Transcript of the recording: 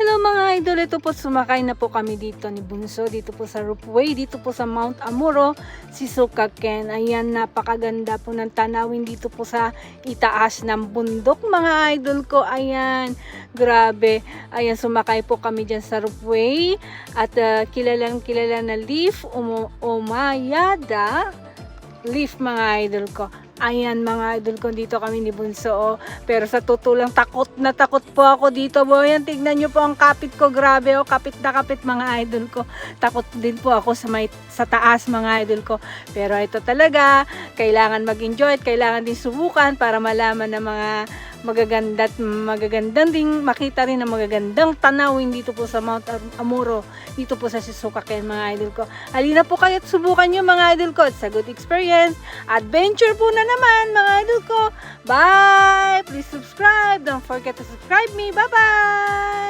Hello mga idol, ito po sumakay na po kami dito ni Bunso, dito po sa Roopway, dito po sa Mount Amuro, Sisukaken. Ayan, napakaganda po ng tanawin dito po sa itaas ng bundok mga idol ko. Ayan, grabe. Ayan, sumakay po kami dyan sa Roopway at kilalang kilala na Leaf Umayada Leaf mga idol ko. Ayan mga idol ko, dito kami ni Bunso. Pero sa totoo lang, takot na takot po ako dito. Ayan, tignan nyo po ang kapit ko. Grabe kapit na kapit mga idol ko. Takot din po ako sa taas mga idol ko. Pero ito talaga, kailangan mag-enjoy at kailangan din subukan para malaman ng mga magagandang ding makita rin ang magagandang tanawin dito po sa Mount Amuro, dito po sa Sisukaken mga idol ko. Halina po kayo at subukan nyo mga idol ko. It's a good experience. Adventure po na naman mga idol ko. Bye! Please subscribe. Don't forget to subscribe me. Bye-bye!